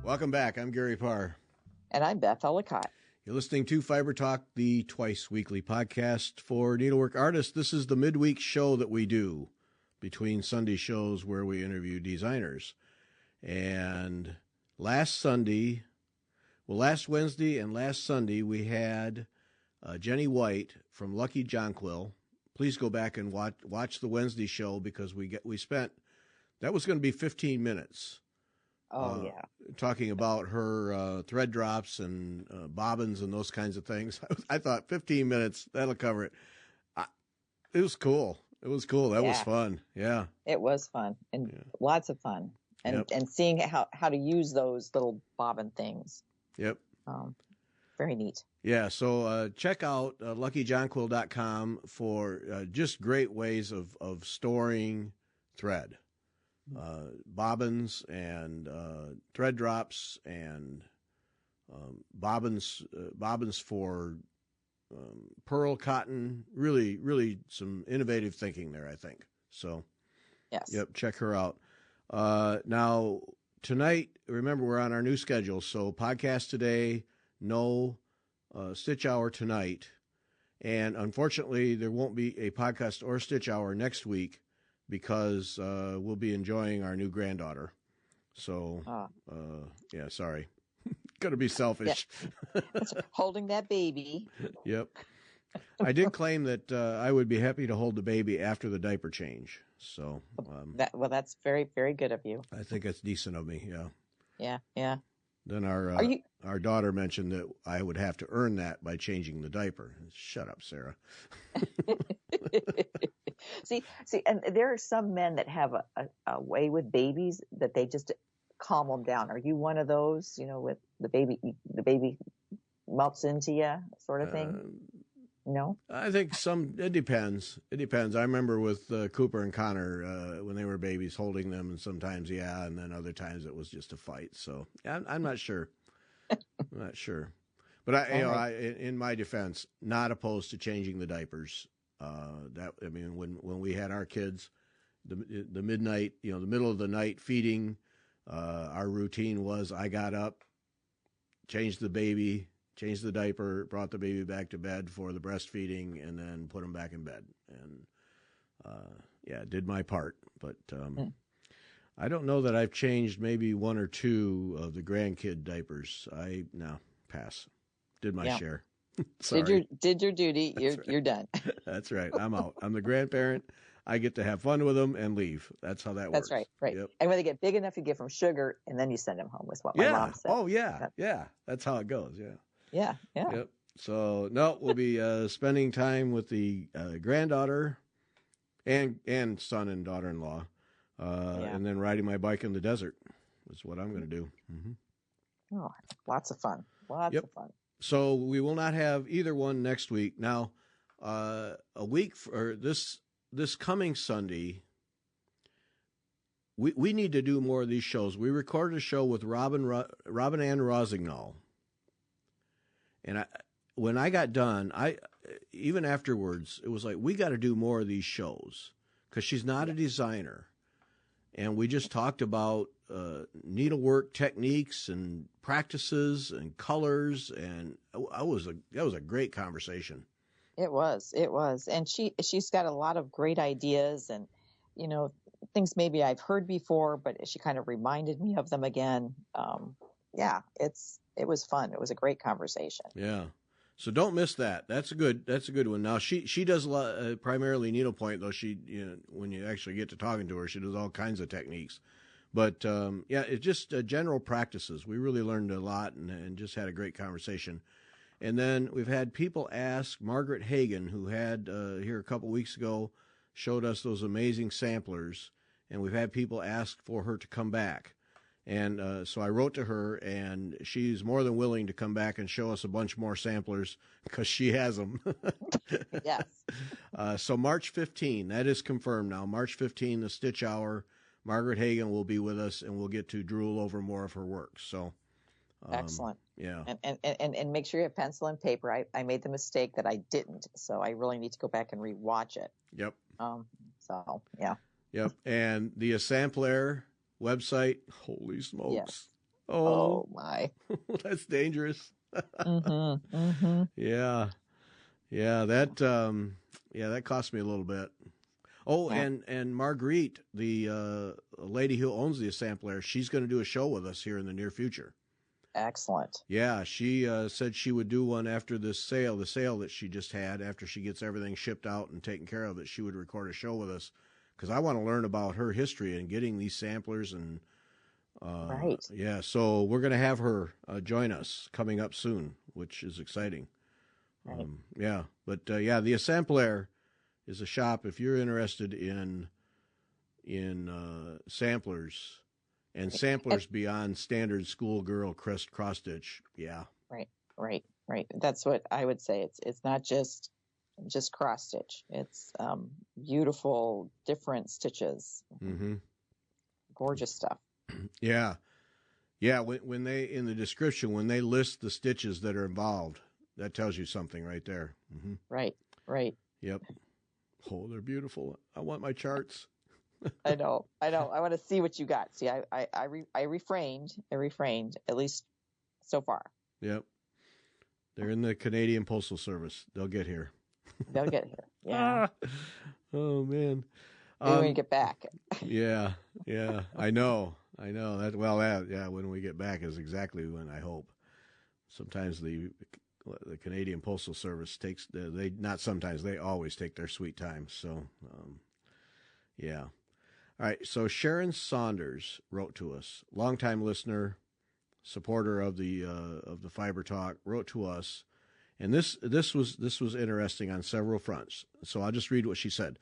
Welcome back. I'm Gary Parr. And I'm Beth Ellicott. You're listening to Fiber Talk, the twice weekly podcast for needlework artists. This is the midweek show that we do between Sunday shows where we interview designers. And last Wednesday and last Sunday, we had Jenny White from Lucky Jonquil. Please go back and watch the Wednesday show because that was going to be 15 minutes. Talking about her thread drops and bobbins and those kinds of things. I thought 15 minutes, that'll cover it. It was cool. That was fun. Yeah. It was fun and lots of fun. And seeing how to use those little bobbin things. Yep. Very neat. Yeah. So check out luckyjonquil.com for just great ways of storing thread. Bobbins and thread drops and bobbins for pearl cotton. Really some innovative thinking there, I think. So, yes. Yep, check her out. Now, tonight, remember, we're on our new schedule. So podcast today, no stitch hour tonight. And unfortunately, there won't be a podcast or stitch hour next week, because we'll be enjoying our new granddaughter. So, sorry. Got to be selfish. Yeah. Holding that baby. Yep. I did claim that I would be happy to hold the baby after the diaper change. So, that's very, very good of you. I think that's decent of me. Yeah. Yeah. Then our daughter mentioned that I would have to earn that by changing the diaper. Shut up, Sarah. See, and there are some men that have a way with babies that they just calm them down. Are you one of those? With the baby melts into you, sort of thing. No, I think it depends. It depends. I remember with Cooper and Connor when they were babies, holding them, and sometimes and then other times it was just a fight. So I'm not sure. I'm not sure. But in my defense, not opposed to changing the diapers. When we had our kids, the midnight, the middle of the night feeding, our routine was I got up, changed the diaper, brought the baby back to bed for the breastfeeding, and then put him back in bed. And did my part. But I don't know that I've changed maybe one or two of the grandkid diapers. Pass. Did my share. Sorry. Did your duty. You're done. That's right. I'm out. I'm the grandparent. I get to have fun with them and leave. That's how that works. That's right. Yep. And when they get big enough, you give them sugar, and then you send them home. With what my mom said. Oh yeah, yeah. That's how it goes. Yeah. Yep. So we'll be spending time with the granddaughter and son and daughter-in-law, and then riding my bike in the desert is what I'm going to do. Mm-hmm. Oh, lots of fun. Lots of fun. So we will not have either one next week. Now, a week for this coming Sunday, we need to do more of these shows. We recorded a show with Robin Ann Rossignol. And when I got done, even afterwards, it was like, we got to do more of these shows because she's not a designer. And we just talked about needlework techniques and practices and colors, and that was a great conversation. It was, and she's got a lot of great ideas and things maybe I've heard before, but she kind of reminded me of them again. It was fun. It was a great conversation. Yeah. So don't miss that. That's a good one. Now she does a lot, primarily needlepoint, though. She, when you actually get to talking to her, she does all kinds of techniques. But it's just general practices. We really learned a lot and just had a great conversation. And then we've had people ask Margaret Hagen, who had here a couple weeks ago, showed us those amazing samplers, and we've had people ask for her to come back. And so I wrote to her, and she's more than willing to come back and show us a bunch more samplers because she has them. Yes. So March 15, that is confirmed now. March 15, the Stitch Hour, Margaret Hagen will be with us, and we'll get to drool over more of her work. So excellent. Yeah. And make sure you have pencil and paper. I made the mistake that I didn't, so I really need to go back and rewatch it. Yep. So yeah. Yep. And the Essamplaire website, holy smokes. Yes. Oh, Oh my. that's dangerous. Mm-hmm. Mm-hmm. Yeah. Yeah, that cost me a little bit. Oh, Yeah. and Marguerite, the lady who owns the Essamplaire, she's going to do a show with us here in the near future. Excellent. Yeah, she said she would do one after the sale that she just had. After she gets everything shipped out and taken care of, that she would record a show with us, because I want to learn about her history and getting these samplers and Right. yeah. So we're going to have her join us coming up soon, which is exciting. Right. Yeah, but yeah, the Essamplaire is a shop if you're interested in samplers and samplers beyond standard schoolgirl cross stitch. Yeah. Right. Right. Right. That's what I would say. It's not just cross stitch. It's beautiful, different stitches. Mm-hmm. Gorgeous stuff. Yeah. Yeah. When they in the description when they list the stitches that are involved, that tells you something right there. Mm-hmm. Right. Right. Yep. Oh, they're beautiful. I want my charts. I know. I want to see what you got. See, I refrained. At least so far. Yep. They're in the Canadian Postal Service. They'll get here. They'll get here. Yeah. Oh man. Maybe when we get back. Yeah. Yeah. I know. That. Well, yeah. When we get back is exactly when I hope. Sometimes the Canadian Postal Service takes they always take their sweet time. So, yeah. All right. So Sharon Saunders wrote to us, longtime listener, supporter of the Fiber Talk, wrote to us, and this was interesting on several fronts. So I'll just read what she said.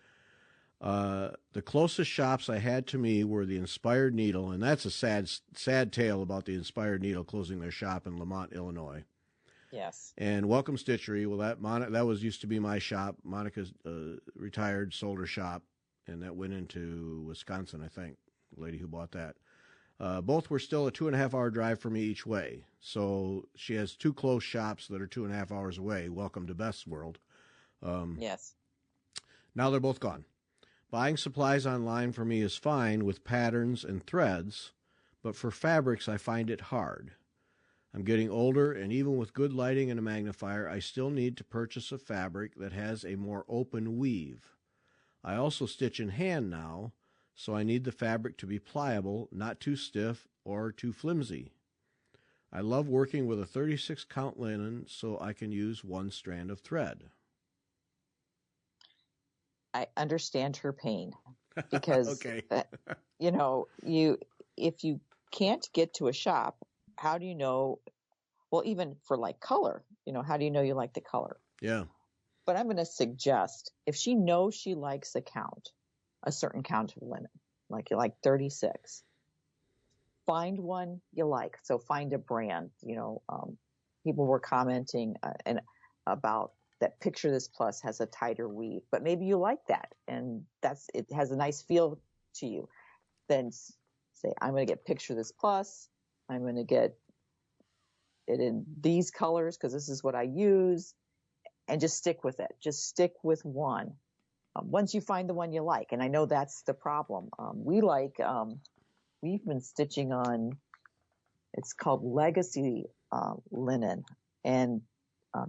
The closest shops I had to me were the Inspired Needle, and that's a sad tale about the Inspired Needle closing their shop in Lamont, Illinois. Yes. And Welcome Stitchery. Well, that was used to be my shop. Monica's retired, sold her shop, and that went into Wisconsin, I think. The lady who bought that. Both were still a 2.5-hour drive for me each way. So she has two close shops that are 2.5 hours away. Welcome to Beth's world. Yes. Now they're both gone. Buying supplies online for me is fine with patterns and threads, but for fabrics I find it hard. I'm getting older, and even with good lighting and a magnifier, I still need to purchase a fabric that has a more open weave. I also stitch in hand now, so I need the fabric to be pliable, not too stiff or too flimsy. I love working with a 36 count linen so I can use one strand of thread. I understand her pain because, Okay. if you can't get to a shop, how do you know? Well, even for like color, how do you know you like the color? Yeah. But I'm going to suggest if she knows she likes a certain count of linen, like you like 36, find one you like. So find a brand. People were commenting about that Picture This Plus has a tighter weave, but maybe you like that and it has a nice feel to you. Then say, I'm going to get Picture This Plus. I'm going to get it in these colors because this is what I use, and just stick with it. Just stick with one. Once you find the one you like, and I know that's the problem. We've been stitching on, it's called Legacy linen, and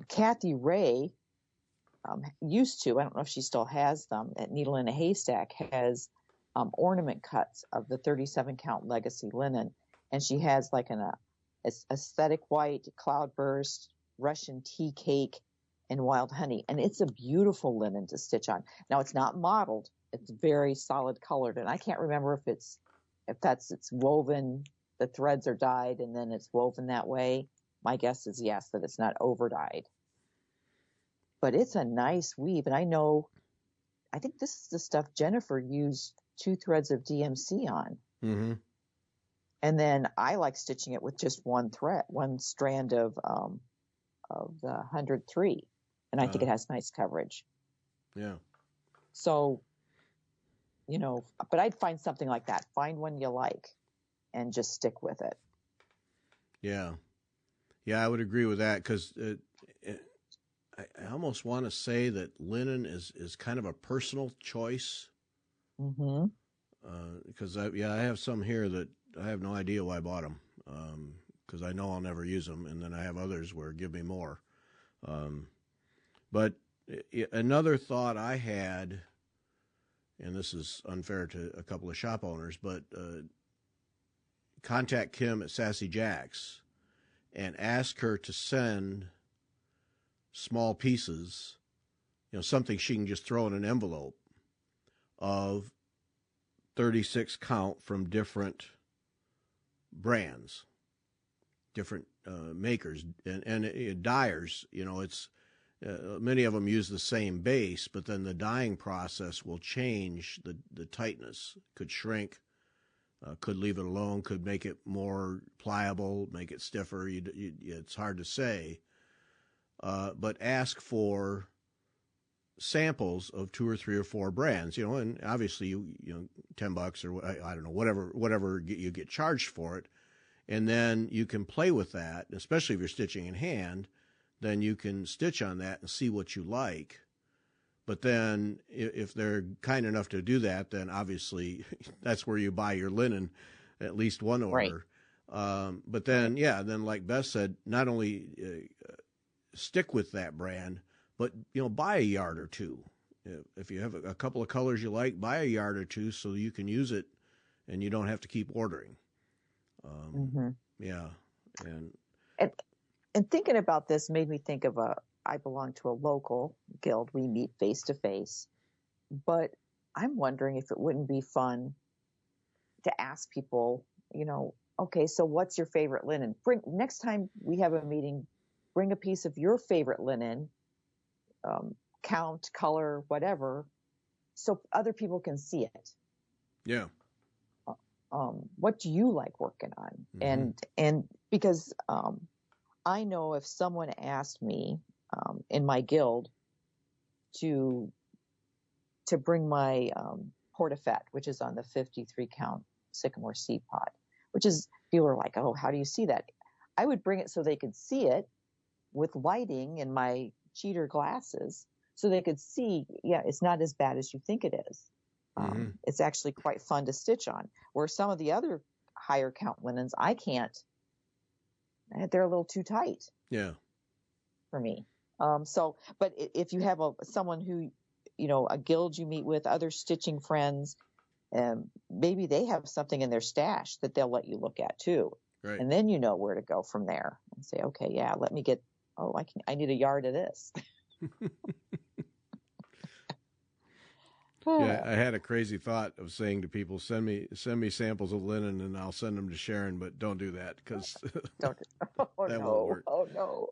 Kathy Ray used to, I don't know if she still has them, at Needle in a Haystack has ornament cuts of the 37 count Legacy linen, and she has like an aesthetic white, cloudburst, Russian tea cake, and wild honey, and it's a beautiful linen to stitch on. Now it's not mottled; it's very solid colored, and I can't remember if it's woven. The threads are dyed, and then it's woven that way. My guess is yes, that it's not over dyed. But it's a nice weave, and I think this is the stuff Jennifer used 2 threads of DMC on. Mm-hmm. And then I like stitching it with just one strand of the 103, and I think it has nice coverage. Yeah. So, but I'd find something like that. Find one you like, and just stick with it. Yeah. Yeah, I would agree with that because I almost want to say that linen is kind of a personal choice. Mm-hmm. Because I have some here that I have no idea why I bought them. because I know I'll never use them, and then I have others where give me more. But another thought I had, and this is unfair to a couple of shop owners, but contact Kim at Sassy Jack's and ask her to send small pieces, something she can just throw in an envelope of 36 count from different brands, different makers, and dyers. It's many of them use the same base, but then the dyeing process will change the tightness. Could shrink, could leave it alone, could make it more pliable, make it stiffer. It's hard to say. But ask for samples of 2 or 3 or 4 brands, and obviously $10 or I don't know, whatever you get charged for it. And then you can play with that, especially if you're stitching in hand, then you can stitch on that and see what you like. But then if they're kind enough to do that, then obviously that's where you buy your linen, at least one order. Right. But then, then like Beth said, not only stick with that brand, but, buy a yard or 2. If you have a couple of colors you like, buy a yard or 2 so you can use it and you don't have to keep ordering. Yeah. And thinking about this made me think of I belong to a local guild. We meet face to face, but I'm wondering if it wouldn't be fun to ask people, okay, so what's your favorite linen? Next time we have a meeting, bring a piece of your favorite linen, count, color, whatever, so other people can see it. Yeah. What do you like working on? Mm-hmm. And because I know if someone asked me in my guild to bring my portafette, which is on the 53 count sycamore seed pod, which is, people are like, oh, how do you see that? I would bring it so they could see it with lighting in my cheater glasses, so they could see, it's not as bad as you think it is. It's actually quite fun to stitch on. Where some of the other higher count linens, I can't. They're a little too tight. Yeah. For me. But if you have someone who, a guild you meet with, other stitching friends, maybe they have something in their stash that they'll let you look at too. Right. And then you know where to go from there and say, okay, let me get. I need a yard of this. Yeah, I had a crazy thought of saying to people, send me samples of linen and I'll send them to Sharon, but don't do that because that won't work. Oh no.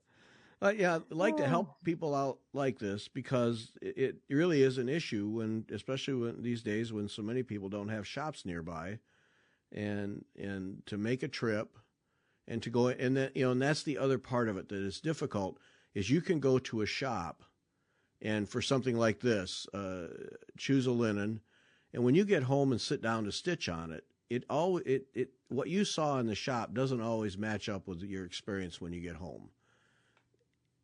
I'd like to help people out like this because it really is an issue especially these days when so many people don't have shops nearby, and to make a trip and to go, and then, and that's the other part of it that is difficult, is you can go to a shop and for something like this, choose a linen, and when you get home and sit down to stitch on it, what you saw in the shop doesn't always match up with your experience when you get home.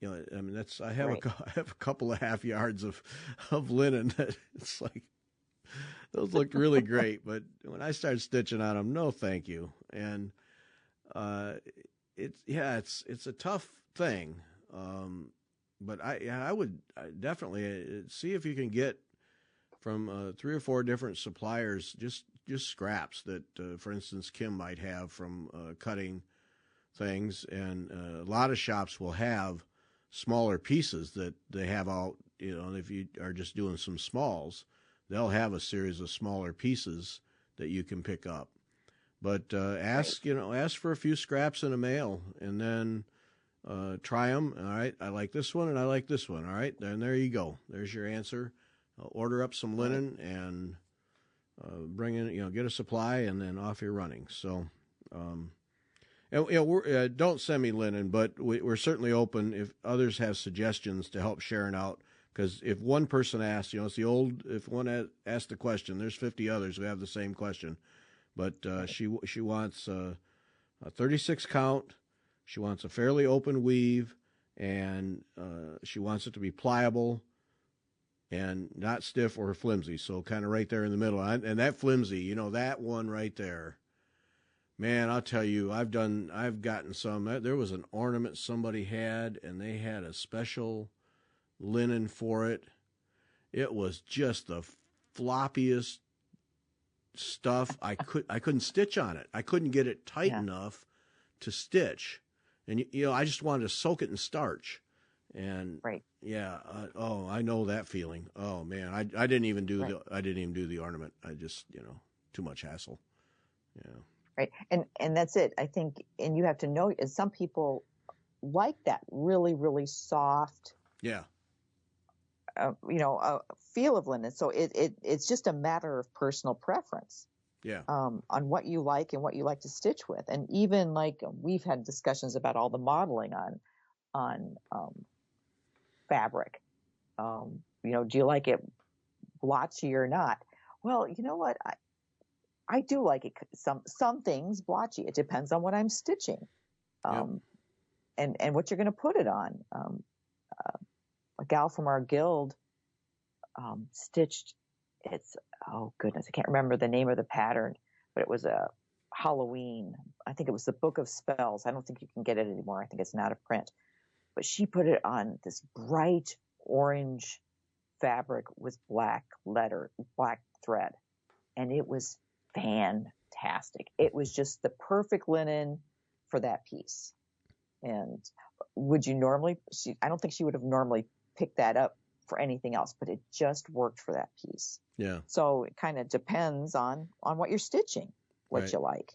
I have a couple of half yards of linen that it's like, those looked really great, but when I start stitching on them, no, thank you. And it's a tough thing. But I would definitely see if you can get from 3 or 4 different suppliers just scraps that, for instance, Kim might have from cutting things, and a lot of shops will have smaller pieces that they have out. If you are just doing some smalls, they'll have a series of smaller pieces that you can pick up. But ask for a few scraps in a mail, and then try them. All right, I like this one and I like this one. All right, then there you go. There's your answer. Order up some linen and bring in, get a supply, and then off you're running. So, don't send me linen, but we're certainly open if others have suggestions to help Sharon out. Because if one person asks, it's the old, if one asks the question, there's 50 others who have the same question. But she wants a 36 count. She wants a fairly open weave, and she wants it to be pliable and not stiff or flimsy. So kind of right there in the middle. And that flimsy, that one right there, Man, I'll tell you, I've gotten some. There was an ornament somebody had, and they had a special linen for it. It was just the floppiest stuff. I couldn't stitch on it. I couldn't get it tight enough to stitch, and I just wanted to soak it in starch. And right. I know that feeling. Oh man, I didn't even do the ornament. I just too much hassle. Yeah. Right. And that's it. I think, and you have to know, some people like that really, really soft, feel of linen. So it's just a matter of personal preference. Yeah. On what you like and what you like to stitch with. And even like we've had discussions about all the modeling on fabric. Do you like it blotchy or not? Well, you know what? I do like it. Some things blotchy. It depends on what I'm stitching, and what you're going to put it on. A gal from our guild stitched. Oh goodness, I can't remember the name of the pattern, but it was a Halloween. I think it was the Book of Spells. I don't think you can get it anymore. I think it's not a print. But she put it on this bright orange fabric with black thread, and it was fantastic. It was just the perfect linen for that piece. And would you normally, I don't think she would have normally picked that up for anything else, but it just worked for that piece. Yeah. So it kind of depends on what you're stitching, what you like.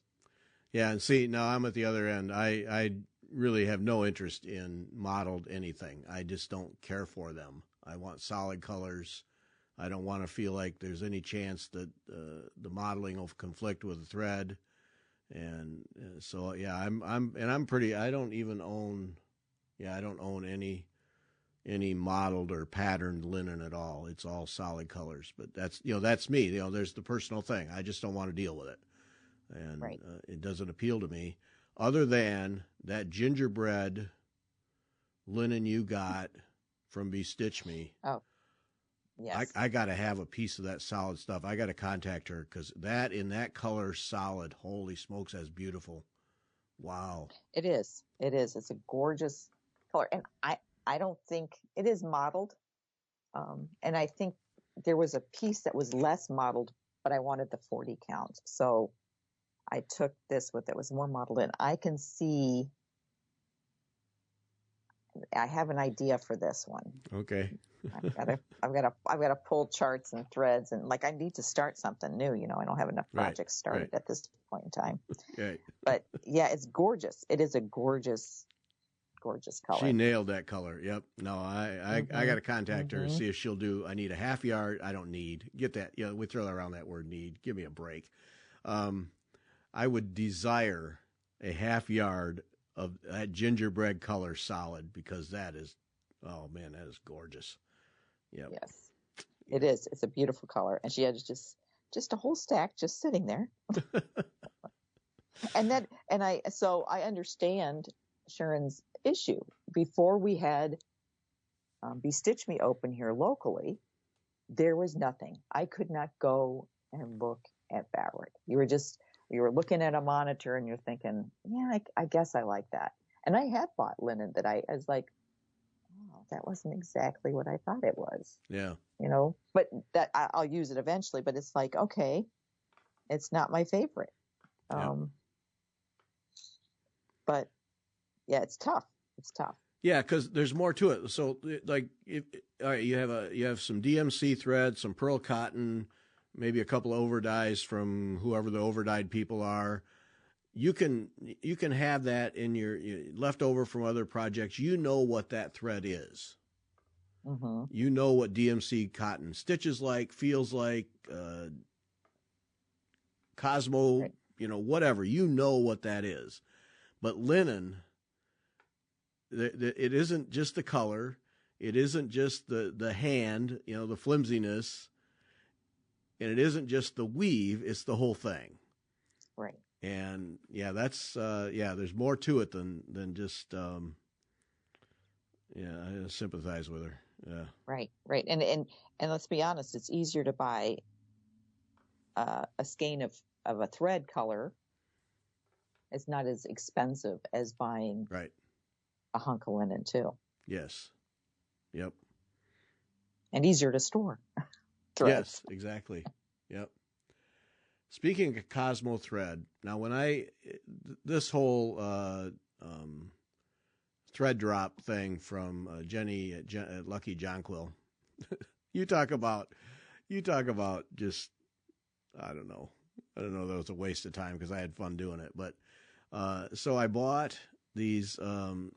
Yeah. And see, now I'm at the other end. I really have no interest in modeled anything. I just don't care for them. I want solid colors. I don't want to feel like there's any chance that the modeling will conflict with the thread, and so I'm pretty. I don't own any modeled or patterned linen at all. It's all solid colors. But that's me. There's the personal thing. I just don't want to deal with it, and it doesn't appeal to me. Other than that gingerbread linen you got from Bestitch Me. Oh. Yes. I got to have a piece of that solid stuff. I got to contact her because that in that color solid, holy smokes, that's beautiful. Wow. It is. It's a gorgeous color. And I don't think it is modeled. And I think there was a piece that was less modeled, but I wanted the 40 count. So I took this with it was more modeled in. I can see, I have an idea for this one. Okay. I've got to pull charts and threads, and I need to start something new. I don't have enough projects started at this point in time. Right. But yeah, it's gorgeous. It is a gorgeous color. She nailed that color. Yep. No, I got to contact her, see if she'll do. I need a half yard. I don't need. Get that. We throw around that word need. Give me a break. I would desire a half yard of that gingerbread color solid because that is, oh man, that is gorgeous. Yep. Yes, it is. It's a beautiful color. And she had just a whole stack just sitting there. So I understand Sharon's issue. Before we had Bestitch Me open here locally, there was nothing. I could not go and look at fabric. You were looking at a monitor and you're thinking, yeah, I guess I like that. And I had bought linen that I was like, oh, that wasn't exactly what I thought it was. Yeah. But that I'll use it eventually, but it's like, okay, it's not my favorite. But yeah, it's tough. Yeah, because there's more to it. So, all right, you have some DMC thread, some pearl cotton, maybe a couple of overdyes from whoever the overdyed people are. You can have that in your leftover from other projects. You know what that thread is. Mm-hmm. You know what DMC cotton stitches like, feels like, Cosmo, whatever. You know what that is. But linen, it isn't just the color. It isn't just the hand, the flimsiness. And it isn't just the weave. It's the whole thing. Right. And yeah, that's, there's more to it than just, I sympathize with her. Yeah. Right. And let's be honest, it's easier to buy a skein of a thread color It's not as expensive as buying Right. a hunk of linen too. Yes. Yep. And easier to store. Yes, exactly. Yep. Speaking of Cosmo thread, now this whole thread drop thing from Jenny at Lucky Jonquil, you talk about just, I don't know that was a waste of time because I had fun doing it. But so I bought these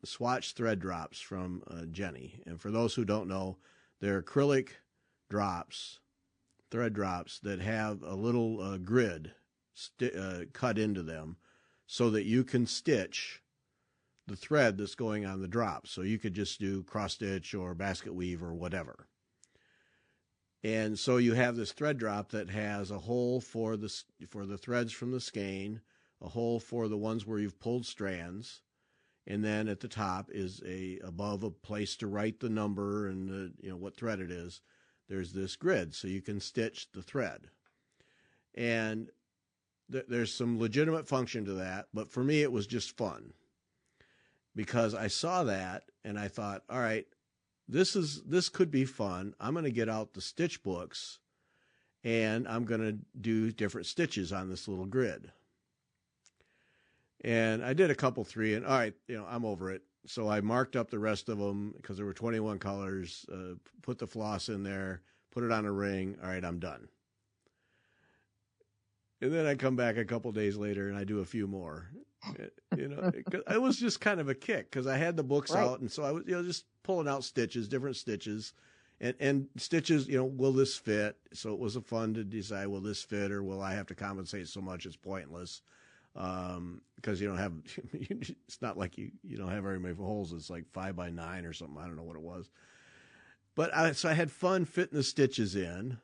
swatch thread drops from Jenny, and for those who don't know, they're acrylic thread drops that have a little grid cut into them so that you can stitch the thread that's going on the drop. So you could just do cross stitch or basket weave or whatever. And so you have this thread drop that has a hole for the threads from the skein, a hole for the ones where you've pulled strands, and then at the top is above a place to write the number and what thread it is. There's this grid so you can stitch the thread. And there's some legitimate function to that, but for me it was just fun. Because I saw that and I thought, all right, this could be fun. I'm going to get out the stitch books and I'm going to do different stitches on this little grid. And I did a couple 3 and all right, I'm over it. So I marked up the rest of them because there were 21 colors, put the floss in there, put it on a ring. All right, I'm done. And then I come back a couple days later and I do a few more. It was just kind of a kick because I had the books out. And so I was, just pulling out different stitches and stitches, will this fit? So it was fun to decide, will this fit or will I have to compensate so much it's pointless? Because you don't have, it's not like you don't have very many holes. It's like 5 by 9 or something. I don't know what it was, but so I had fun fitting the stitches in.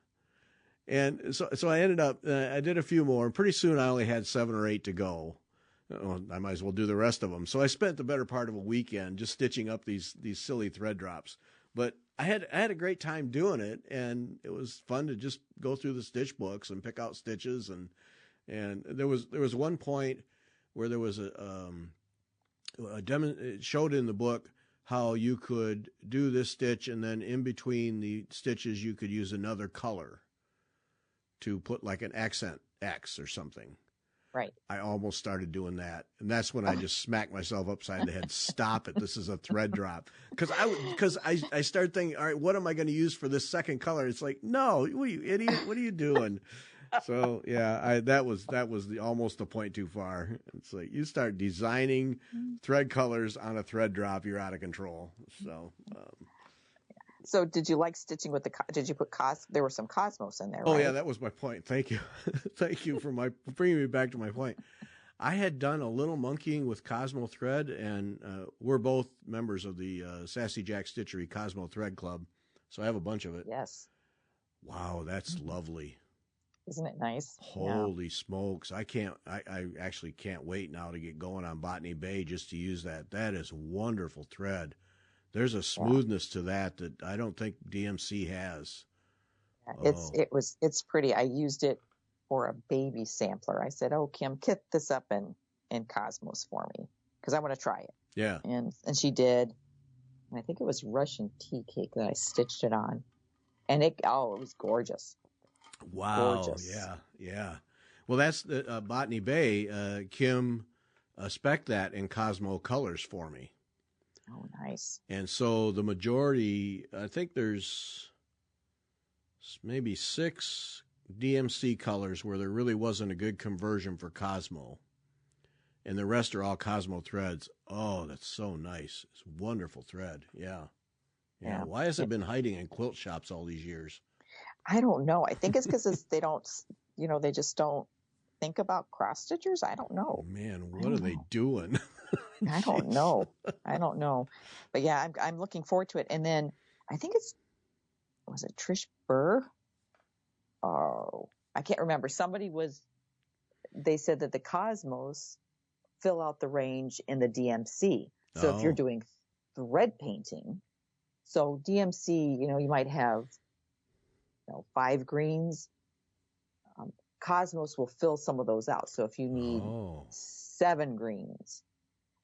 And so I ended up, I did a few more and pretty soon I only had 7 or 8 to go. I might as well do the rest of them. So I spent the better part of a weekend just stitching up these silly thread drops, but I had a great time doing it. And it was fun to just go through the stitch books and pick out stitches. And there was one point where there was it showed in the book how you could do this stitch and then in between the stitches you could use another color to put like an accent X or something. Right. I almost started doing that. And that's when I just smacked myself upside the head. Stop it. This is a thread drop. Because I started thinking, all right, what am I going to use for this second color? It's like, no, what are you idiot? What are you doing? So yeah, that was almost the point too far. It's like you start designing thread colors on a thread drop, you're out of control. So. So did you like stitching with did you put there were some Cosmos in there, Oh right? yeah, that was my point. Thank you. Thank you for bringing me back to my point. I had done a little monkeying with Cosmo thread and we're both members of the Sassy Jack Stitchery Cosmo Thread Club. So I have a bunch of it. Yes. Wow, that's lovely. Isn't it nice? Holy smokes. I actually can't wait now to get going on Botany Bay just to use that. That is wonderful thread. There's a smoothness to that I don't think DMC has. It's pretty. I used it for a baby sampler. I said, "Oh, Kim, kit this up in Cosmos for me because I want to try it." Yeah. And she did. And I think it was Russian tea cake that I stitched it on, and it was gorgeous. Wow. Gorgeous. Yeah. Well, that's the Botany Bay. Kim spec'd that in Cosmo colors for me. Oh, nice. And so the majority, I think there's maybe 6 DMC colors where there really wasn't a good conversion for Cosmo. And the rest are all Cosmo threads. Oh, that's so nice. It's a wonderful thread. Yeah. Why has it been hiding in quilt shops all these years? I don't know. I think it's because they don't, they just don't think about cross stitchers. I don't know. Man, what are they doing? I don't know. But yeah, I'm looking forward to it. And then I think was it Trish Burr? Oh, I can't remember. They said that the Cosmos fill out the range in the DMC. So if you're doing thread painting, so DMC, you might have 5 greens. Cosmos will fill some of those out. So if you need 7 greens.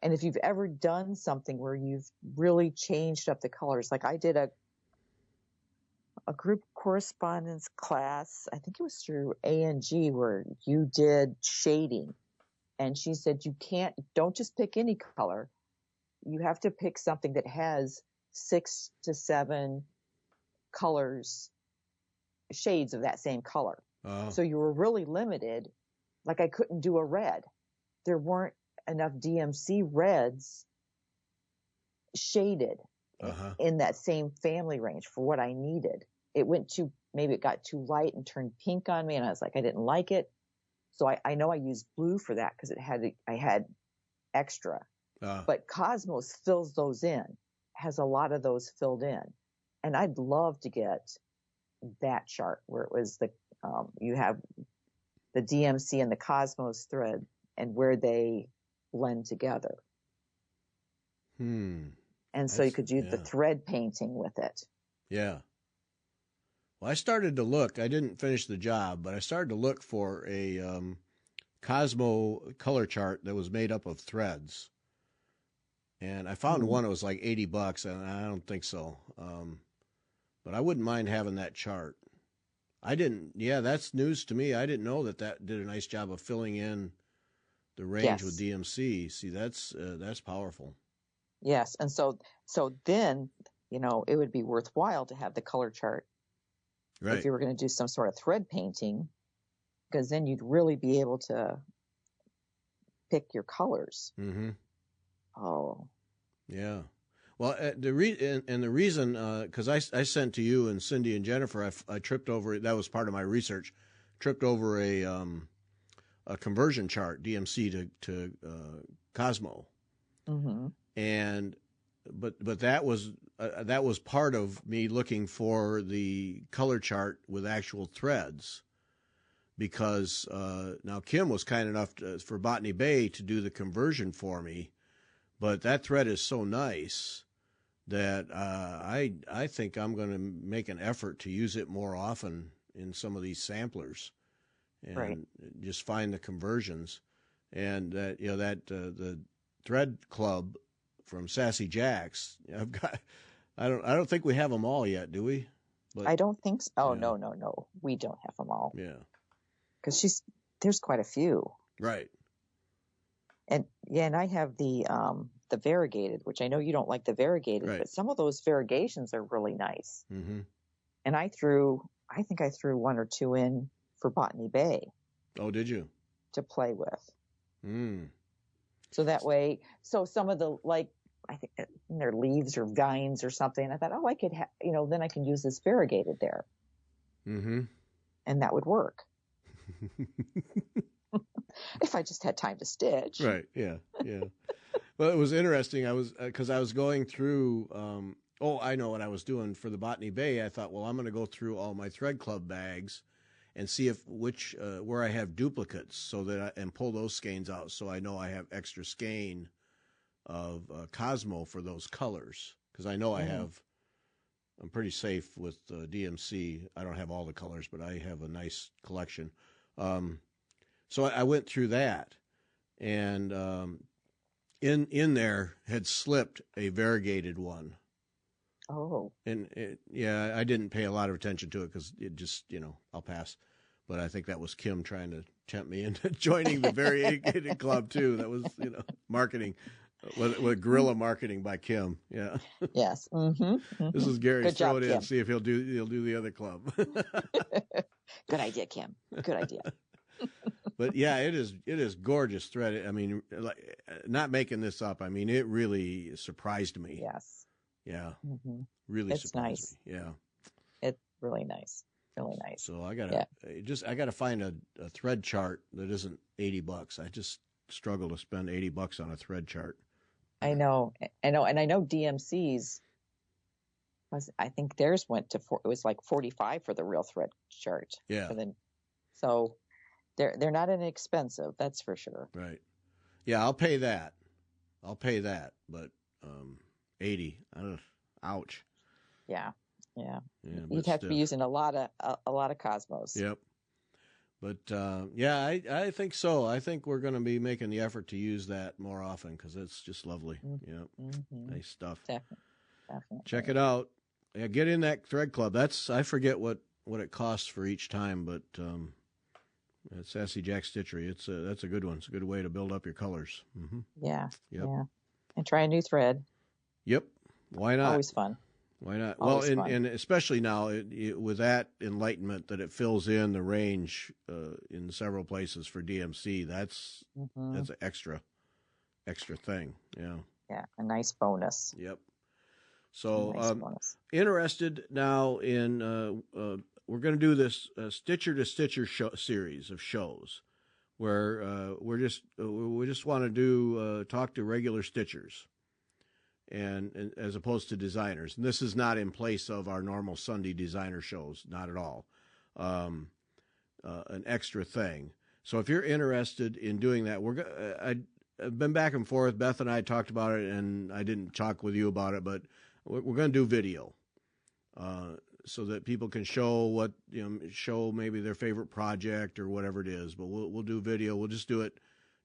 And if you've ever done something where you've really changed up the colors, like I did a group correspondence class, I think it was through A&G, where you did shading. And she said, don't just pick any color. You have to pick something that has 6 to 7 colors, shades of that same color. Oh. So you were really limited. Like I couldn't do a red. There weren't enough DMC reds shaded in that same family range for what I needed. Maybe it got too light and turned pink on me, and I was like, I didn't like it. So I know I used blue for that because I had extra. But Cosmos fills those in, has a lot of those filled in. And I'd love to get that chart where it was you have the DMC and the Cosmos thread and where they blend together. And so you could do the thread painting with it. Yeah. Well, I started to look. I didn't finish the job, but I started to look for a Cosmo color chart that was made up of threads. And I found one that was like $80, and I don't think so. But I wouldn't mind having that chart. That's news to me. I didn't know that did a nice job of filling in the range with DMC. See, that's powerful. Yes. And so then, it would be worthwhile to have the color chart. Right. If you were going to do some sort of thread painting, because then you'd really be able to pick your colors. Mm-hmm. Oh. Yeah. Well, the reason, because I sent to you and Cindy and Jennifer, I tripped over, that was part of my research, tripped over a conversion chart, DMC to Cosmo. Mm-hmm. But that was part of me looking for the color chart with actual threads, because now Kim was kind enough for Botany Bay to do the conversion for me, but that thread is so nice that I think I'm going to make an effort to use it more often in some of these samplers, and just find the conversions, and that the thread club from Sassy Jacks. I don't think we have them all yet, do we? But, I don't think so. Oh, no. We don't have them all. Yeah. Because there's quite a few. Right. And I have the variegated, which I know you don't like the variegated, but some of those variegations are really nice. Mm-hmm. And I think I threw 1 or 2 in for Botany Bay. Oh, did you? To play with. Mm. So that way, some of the, I think they're leaves or vines or something. I thought, I could then I can use this variegated there. Mm-hmm. And that would work. If I just had time to stitch. Right. Yeah. Yeah. Well, it was interesting. I was going through, I know what I was doing for the Botany Bay. I thought, well, I'm going to go through all my Thread Club bags and see where I have duplicates, so that and pull those skeins out, so I know I have extra skein of Cosmo for those colors, because I know I'm pretty safe with DMC. I don't have all the colors, but I have a nice collection. So I went through that, and in there had slipped a variegated one. Oh. And I didn't pay a lot of attention to it because it just, I'll pass. But I think that was Kim trying to tempt me into joining the variegated club too. That was, marketing, with guerrilla marketing by Kim. Yeah. Yes. Mm-hmm. Mm-hmm. This is Gary. Good Throw job, it Kim. in. See if he'll do the other club. Good idea, Kim. Good idea. But yeah, it is gorgeous thread. I mean, not making this up. I mean, it really surprised me. Yes. Yeah. Mm-hmm. Really it's surprised nice. me. Yeah. It's really nice. Really nice. So I gotta find a thread chart that isn't $80. I just struggle to spend $80 on a thread chart. I know, and I know DMC's I think theirs went to it was like $45 for the real thread chart. Yeah. So they're not inexpensive, that's for sure. Right. Yeah, I'll pay that. But $80. Ouch. Yeah. Yeah. You'd have to be using a lot of Cosmos. Yep. But yeah, I think so. I think we're going to be making the effort to use that more often because it's just lovely. Yep. Nice stuff. Definitely. Check it out. Yeah, get in that thread club. I forget what it costs for each time, but it's Sassy Jack Stitchery. That's a good one. It's a good way to build up your colors. Yeah. Yep. Yeah. And try a new thread. Yep. Why not? Always fun. Why not? Always well, fun. and especially now with that enlightenment that it fills in the range in several places for DMC. That's an extra thing. Yeah. Yeah. A nice bonus. Yep. So Bonus. interested now in we're going to do this Stitcher to Stitcher series of shows where we just want to do talk to regular stitchers. And as opposed to designers, and this is not in place of our normal Sunday designer shows, not at all. An extra thing. So if you're interested in doing that, I've been back and forth. Beth and I talked about it, and I didn't talk with you about it, but we're going to do video, so that people can show show maybe their favorite project or whatever it is. But we'll do video. We'll just do it.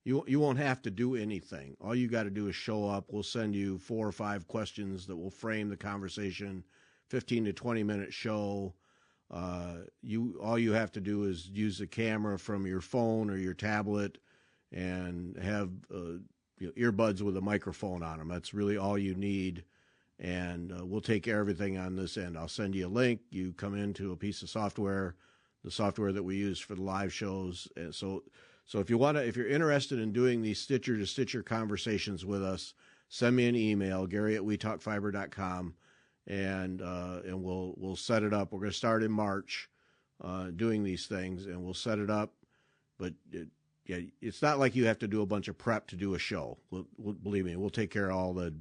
You won't have to do anything. All you got to do is show up. We'll send you 4 or 5 questions that will frame the conversation, 15 to 20-minute show. All you have to do is use the camera from your phone or your tablet and have earbuds with a microphone on them. That's really all you need. And we'll take care of everything on this end. I'll send you a link. You come into a piece of software, the software that we use for the live shows. And so if you're interested in doing these Stitcher to Stitcher conversations with us, send me an email, Gary@WeTalkFiber.com, and we'll set it up. We're going to start in March doing these things, and we'll set it up. But it's not like you have to do a bunch of prep to do a show. Believe me, we'll take care of all the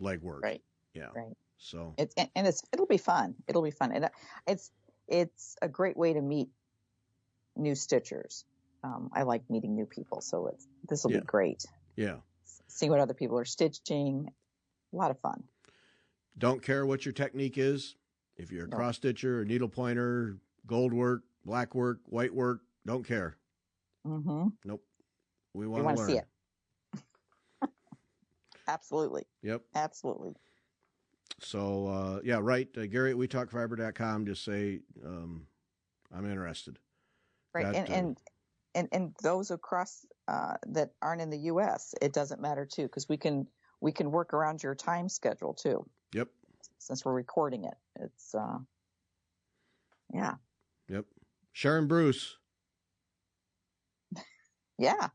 legwork. Right. Yeah. Right. So it'll be fun. It'll be fun, and it's a great way to meet new stitchers. I like meeting new people, so this will be great. Yeah. See what other people are stitching. A lot of fun. Don't care what your technique is. If you're a cross stitcher, a needle pointer, gold work, black work, white work, don't care. Nope. We want to learn. See it. Absolutely. Yep. Absolutely. So, right. Gary@WeTalkFiber.com. Just say, I'm interested. Right. And those across that aren't in the U.S., it doesn't matter too, because we can work around your time schedule too. Yep. Since we're recording it, it's yeah. Yep. Sharon Bruce. Yeah.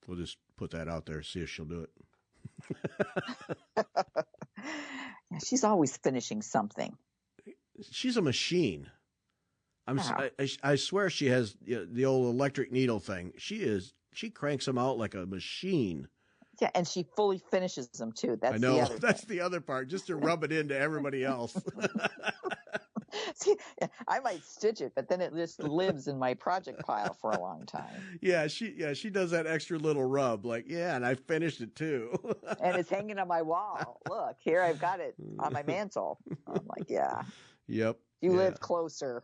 We'll just put that out there, see if she'll do it. Yeah, she's always finishing something. She's a machine. I swear she has the old electric needle thing. She cranks them out like a machine. Yeah, and she fully finishes them too. That's I know. the other That's thing. the other part, just to rub it into everybody else. See, I might stitch it, but then it just lives in my project pile for a long time. Yeah, she does that extra little rub, like, and I finished it too. And it's hanging on my wall. Look, here I've got it on my mantle. I'm like, yeah. Yep. You live closer.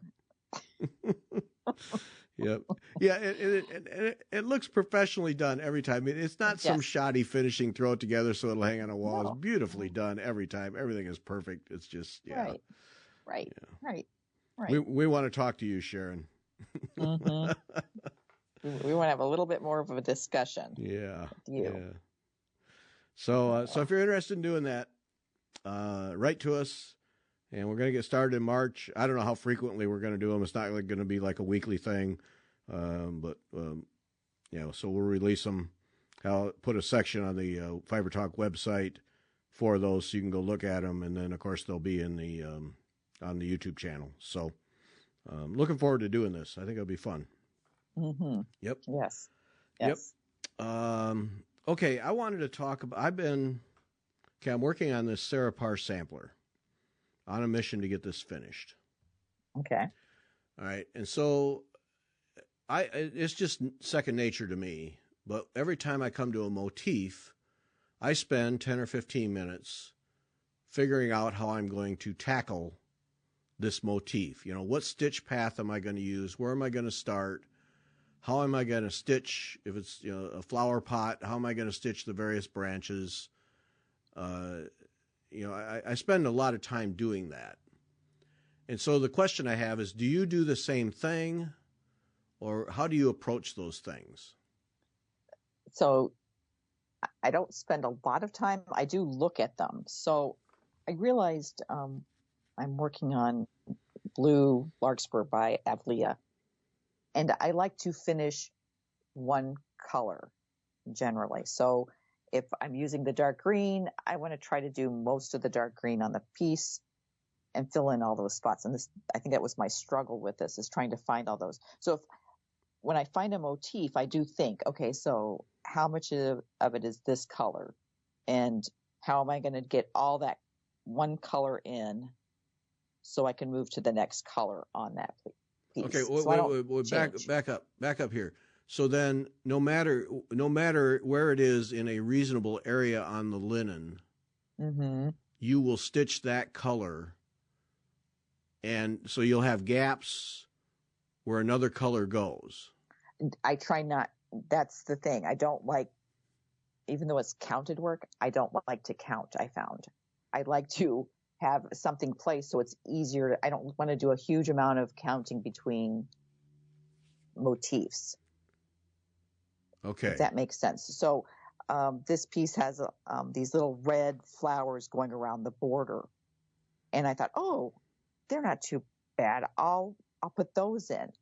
Yep. Yeah, it looks professionally done every time. It's not some shoddy finishing, throw it together so it'll hang on a wall. No. It's beautifully done every time. Everything is perfect. It's just, Right. We want to talk to you, Sharon. We want to have a little bit more of a discussion. Yeah. With you. Yeah. So if you're interested in doing that, write to us. And we're going to get started in March. I don't know how frequently we're going to do them. It's not like going to be like a weekly thing. So we'll release them. I'll put a section on the Fiber Talk website for those so you can go look at them. And then, of course, they'll be in the on the YouTube channel. So looking forward to doing this. I think it'll be fun. Yep. Yes. Yep. Okay, I wanted to talk about, I'm working on this Sarah Parr sampler. On a mission to get this finished. Okay. All right. And so it's just second nature to me, but every time I come to a motif, I spend 10 or 15 minutes figuring out how I'm going to tackle this motif. What stitch path am I going to use? Where am I going to start? how am I going to stitch, if it's a flower pot, how am I going to stitch the various branches? I spend a lot of time doing that. And so the question I have is, do you do the same thing, or how do you approach those things? So I don't spend a lot of time. I do look at them. So I realized I'm working on Blue Larkspur by Avlia, and I like to finish one color generally. So if I'm using the dark green, I want to try to do most of the dark green on the piece and fill in all those spots. And I think that was my struggle with this, is trying to find all those. So when I find a motif, I do think, okay, so how much of it is this color? And how am I going to get all that one color in so I can move to the next color on that piece? Okay, wait, back up here. So then, no matter where it is in a reasonable area on the linen, mm-hmm. you will stitch that color, and so you'll have gaps where another color goes. I try not. That's the thing. I don't like, even though it's counted work, I don't like to count. I found I like to have something placed so it's easier. I don't want to do a huge amount of counting between motifs. Okay. If that makes sense. So this piece has these little red flowers going around the border. And I thought, oh, they're not too bad. I'll put those in.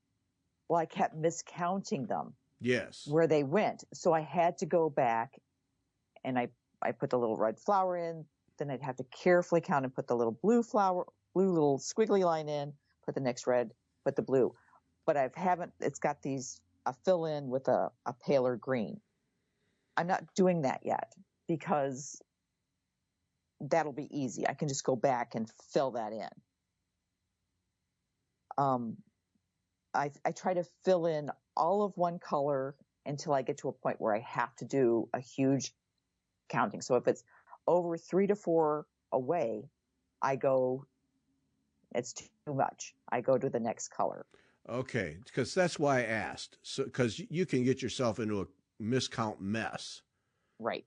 Well, I kept miscounting them. Yes. Where they went. So I had to go back, and I put the little red flower in. Then I'd have to carefully count and put the little blue little squiggly line in, put the next red, put the blue. But it's got a fill in with a paler green. I'm not doing that yet because that'll be easy. I can just go back and fill that in. I try to fill in all of one color until I get to a point where I have to do a huge counting. So if it's over 3 to 4 away, it's too much. I go to the next color. Okay, because that's why I asked. So, because you can get yourself into a miscount mess. Right.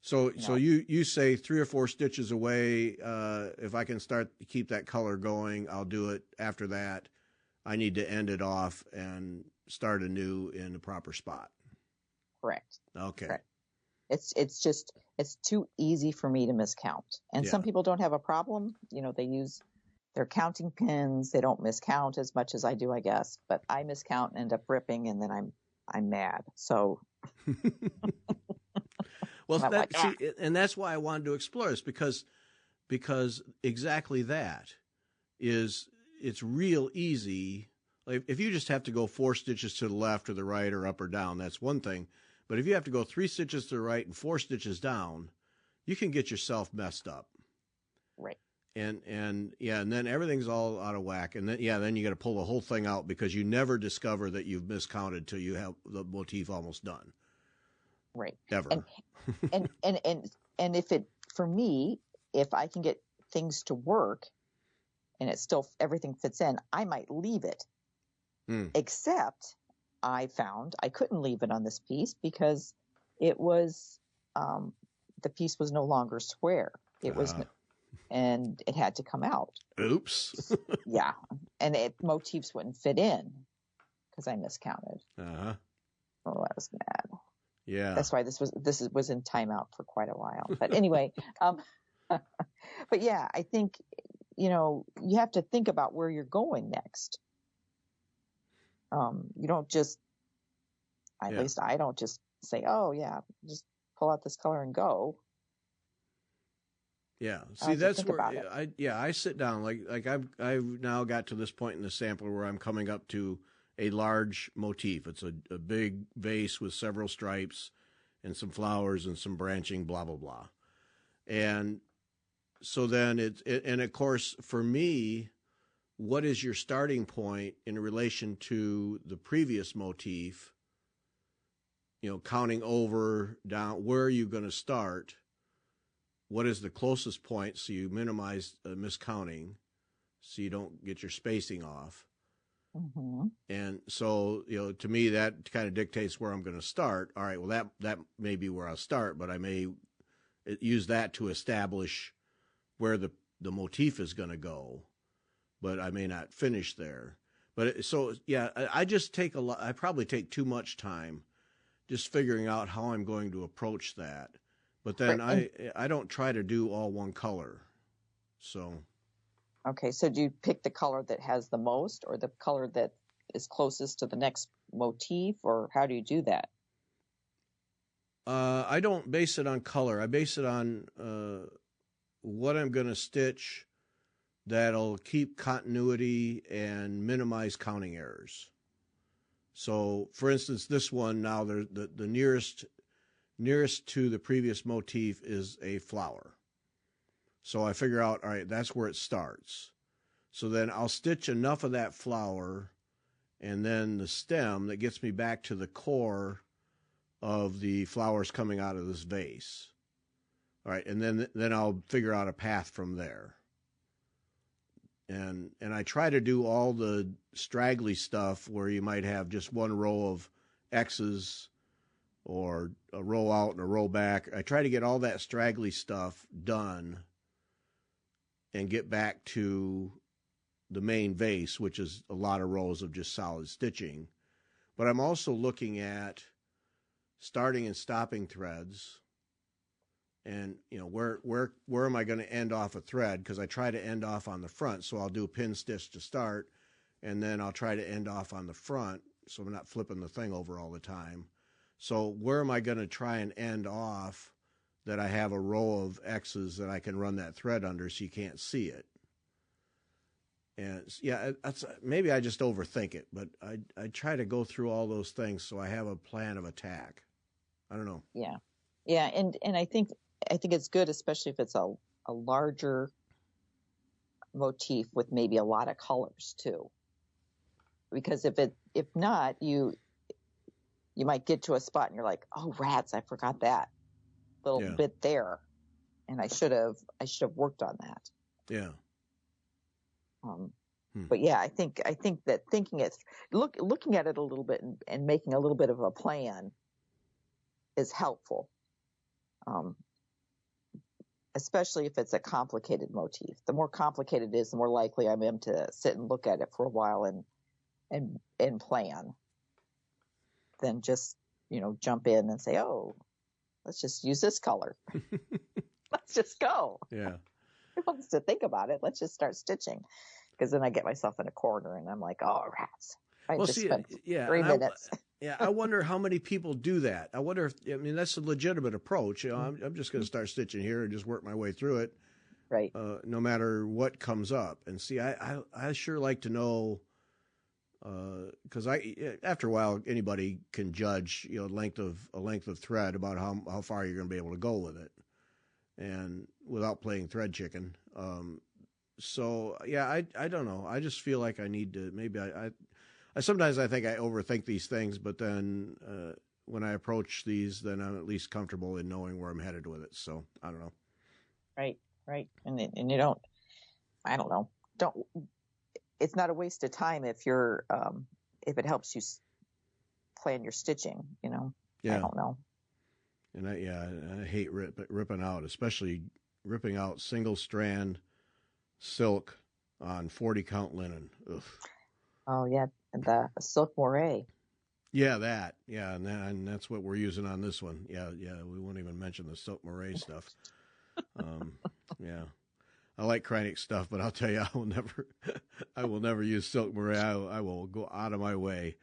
So you say 3 or 4 stitches away. If I can keep that color going, I'll do it. After that, I need to end it off and start anew in the proper spot. Correct. Okay. Correct. It's too easy for me to miscount. And some people don't have a problem. They use their counting pins. They don't miscount as much as I do, I guess. But I miscount and end up ripping, and then I'm mad. So. Well, and that's why I wanted to explore this, because exactly that it's real easy. Like if you just have to go 4 stitches to the left or the right or up or down, that's one thing. But if you have to go 3 stitches to the right and 4 stitches down, you can get yourself messed up. Right. And then everything's all out of whack. And then you got to pull the whole thing out because you never discover that you've miscounted till you have the motif almost done. Right. Ever. And if for me, if I can get things to work and everything fits in, I might leave it. Except I found I couldn't leave it on this piece because it was, the piece was no longer square. It was, and it had to come out. Oops. Yeah. And motifs wouldn't fit in because I miscounted. Uh-huh. Oh, I was mad. Yeah. That's why this was in timeout for quite a while. But anyway, but yeah, I think, you have to think about where you're going next. You don't just, at least I don't just say, oh yeah, just pull out this color and go. Yeah. See, that's where I sit down like I've now got to this point in the sampler where I'm coming up to a large motif. It's a big vase with several stripes and some flowers and some branching, blah, blah, blah. And so then and of course, for me, what is your starting point in relation to the previous motif? Counting over, down, where are you going to start? What is the closest point so you minimize miscounting so you don't get your spacing off? Mm-hmm. And so, to me, that kind of dictates where I'm going to start. All right, well, that may be where I'll start, but I may use that to establish where the motif is going to go, but I may not finish there. But so, yeah, I just take a lot. I probably take too much time just figuring out how I'm going to approach that. But then I don't try to do all one color. So. Okay, so do you pick the color that has the most, or the color that is closest to the next motif, or how do you do that? I don't base it on color. I base it on what I'm going to stitch that'll keep continuity and minimize counting errors. So, for instance, this one now, the nearest to the previous motif is a flower. So I figure out, all right, that's where it starts. So then I'll stitch enough of that flower and then the stem that gets me back to the core of the flowers coming out of this vase. All right, and then I'll figure out a path from there. And I try to do all the straggly stuff where you might have just one row of X's or a row out and a row back. I try to get all that straggly stuff done and get back to the main vase, which is a lot of rows of just solid stitching. But I'm also looking at starting and stopping threads, and where am I going to end off a thread? Because I try to end off on the front, so I'll do a pin stitch to start, and then I'll try to end off on the front, so I'm not flipping the thing over all the time. So where am I going to try and end off that I have a row of X's that I can run that thread under so you can't see it? And yeah, maybe I just overthink it, but I try to go through all those things so I have a plan of attack. I don't know. Yeah, and I think it's good, especially if it's a larger motif with maybe a lot of colors too. Because if not, you might get to a spot and you're like, oh rats, I forgot that little bit there, and I should have worked on that. Yeah. But yeah, I think that looking at it a little bit and making a little bit of a plan is helpful. Especially if it's a complicated motif. The more complicated it is, the more likely I am to sit and look at it for a while and plan than just, jump in and say, oh, let's just use this color. Let's just go. Yeah. Who wants to think about it? Let's just start stitching. Because then I get myself in a corner and I'm like, oh, rats. I spent 3 minutes. I wonder how many people do that. I wonder that's a legitimate approach. I'm just going to start stitching here and just work my way through it. Right. No matter what comes up. And see, I sure like to know, because after a while, anybody can judge, a length of thread about how far you're going to be able to go with it, and without playing thread chicken. So yeah, I don't know. I just feel like I need to, maybe I sometimes I think I overthink these things, but then when I approach these, then I'm at least comfortable in knowing where I'm headed with it. So I don't know. Right. And you don't, I don't know. It's not a waste of time if you're, if it helps you plan your stitching, Yeah. I don't know. And I hate ripping out, especially ripping out single strand silk on 40 count linen. Ugh. Oh yeah. The silk moire. Yeah, that. Yeah, and that's what we're using on this one. Yeah, we won't even mention the silk moire stuff. Yeah. I like Kreinik stuff, but I'll tell you, I will never use silk moire. I will go out of my way.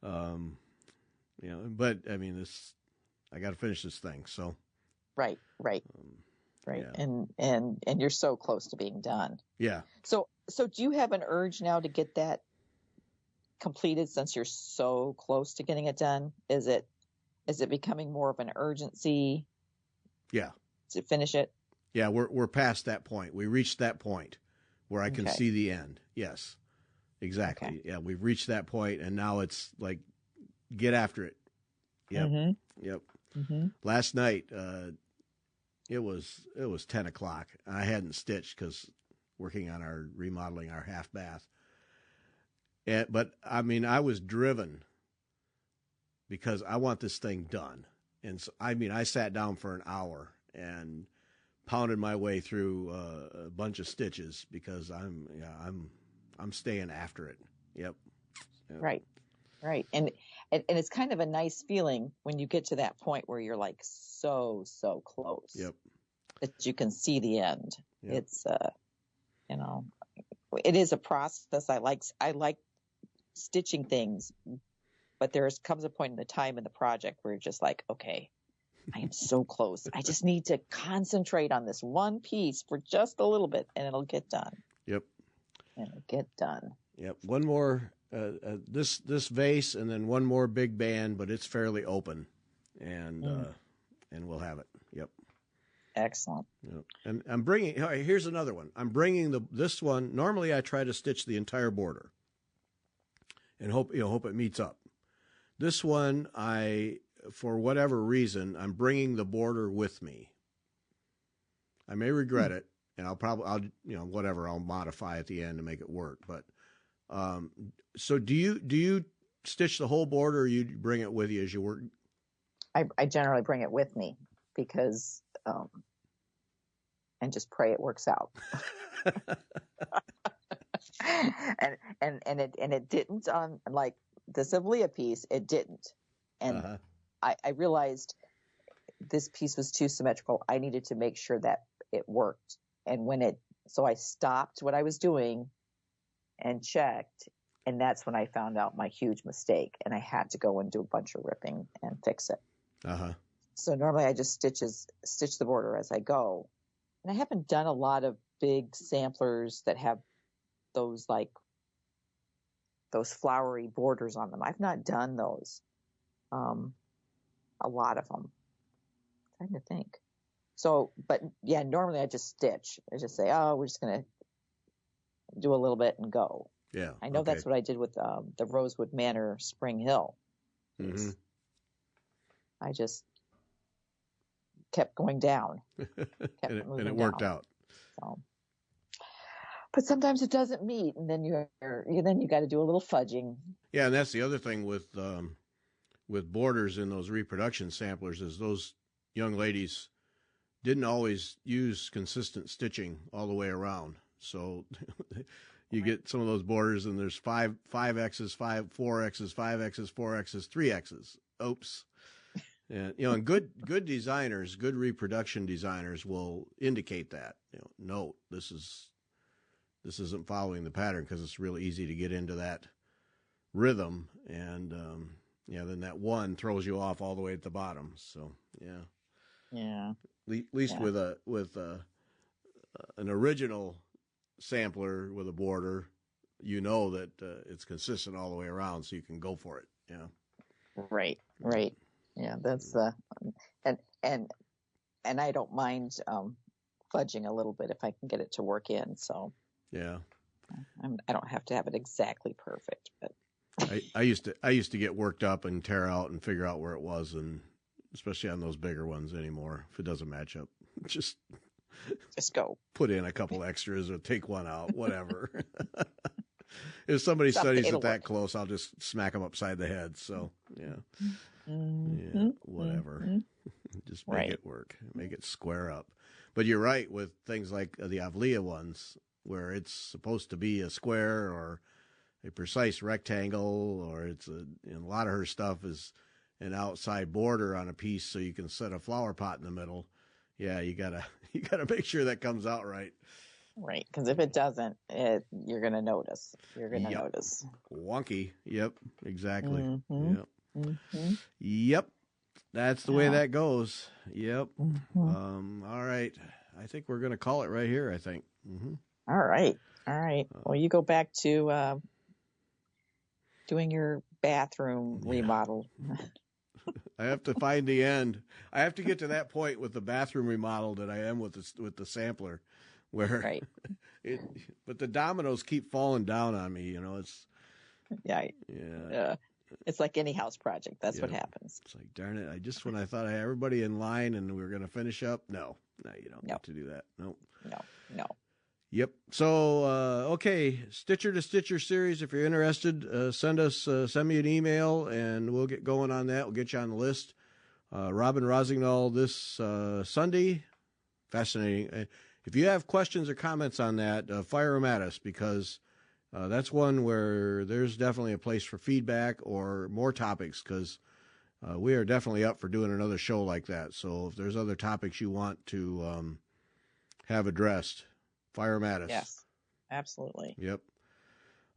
But I mean, I got to finish this thing, so. Right. Yeah. And you're so close to being done. Yeah. So do you have an urge now to get that completed since you're so close to getting it done? Is it becoming more of an urgency? Yeah. To finish it? Yeah, we're past that point. We reached that point where I can see the end. Yes. Exactly. Okay. Yeah, we've reached that point, and now it's like, get after it. Yep. Mm-hmm. Yep. Mm-hmm. Last night, it was 10 o'clock. I hadn't stitched because working on remodeling our half bath. But I mean, I was driven because I want this thing done. And so, I mean, I sat down for an hour and pounded my way through a bunch of stitches because I'm staying after it. Yep. Right. And it's kind of a nice feeling when you get to that point where you're like so close. Yep. That you can see the end. Yep. It's it is a process. I like stitching things, but comes a point in the time in the project where you're just like, okay, I am so close. I just need to concentrate on this one piece for just a little bit, and it'll get done. Yep. It'll get done. Yep. One more, this vase, and then one more big band, but it's fairly open, and we'll have it. Yep. Excellent. Yep. And I'm bringing. Here's another one. I'm bringing this one. Normally, I try to stitch the entire border, and hope it meets up. This one, for whatever reason, I'm bringing the border with me. I may regret it, and I'll modify at the end to make it work. But so do you stitch the whole border, or you bring it with you as you work? I generally bring it with me because and just pray it works out. and it didn't on like the Sevilla piece. It didn't, and I realized this piece was too symmetrical. I needed to make sure that it worked, and so I stopped what I was doing and checked, and that's when I found out my huge mistake, and I had to go and do a bunch of ripping and fix it. So normally I just stitch the border as I go, and I haven't done a lot of big samplers that have those flowery borders on them. I've not done those. A lot of them. I'm trying to think. So, but yeah, normally I just stitch. I just say, oh, we're just going to do a little bit and go. Yeah. I know that's what I did with the Rosewood Manor Spring Hill. Mm-hmm. I just kept going down. and it worked out. So. But sometimes it doesn't meet, and then you got to do a little fudging. Yeah, and that's the other thing with borders in those reproduction samplers is those young ladies didn't always use consistent stitching all the way around. So you get some of those borders, and there's 5X's, 4X's, 5X's, 4X's, 3X's. Oops. And good designers, good reproduction designers will indicate that. Note this isn't following the pattern, because it's really easy to get into that rhythm, and then that one throws you off all the way at the bottom. So yeah. At least with an original sampler with a border, that it's consistent all the way around, so you can go for it. Yeah. Right. Yeah, that's and I don't mind fudging a little bit if I can get it to work in. So yeah, I don't have to have it exactly perfect, but I used to get worked up and tear out and figure out where it was, and especially on those bigger ones anymore. If it doesn't match up, just go. Put in a couple extras or take one out, whatever. If somebody studies it that close, I'll just smack them upside the head. So yeah. Yeah, whatever. Just make it work. Make it square up. But you're right with things like the Avlia ones, where it's supposed to be a square or a precise rectangle, or it's a lot of her stuff is an outside border on a piece, so you can set a flower pot in the middle. Yeah, you gotta make sure that comes out right. Right, because if it doesn't, you're gonna notice. You're gonna notice. Wonky. Yep. Exactly. Mm-hmm. Yep. Mm-hmm. Yep. That's the way that goes. Yep. Mm-hmm. All right. I think we're going to call it right here, I think. Mm-hmm. All right. Well, you go back to doing your bathroom remodel. I have to find the end. I have to get to that point with the bathroom remodel that I am with the sampler, where but the dominoes keep falling down on me. It's it's like any house project. That's what happens. It's like, darn it. When I thought I had everybody in line and we were going to finish up. No, you don't get to do that. Nope. No. Yep. So, okay, Stitcher to Stitcher series. If you're interested, send me an email, and we'll get going on that. We'll get you on the list. Robin Rossignol this Sunday. Fascinating. If you have questions or comments on that, fire them at us, because that's one where there's definitely a place for feedback or more topics, because we are definitely up for doing another show like that. So if there's other topics you want to have addressed, fire them at us. Yes, absolutely. Yep.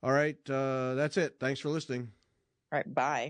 All right. That's it. Thanks for listening. All right. Bye.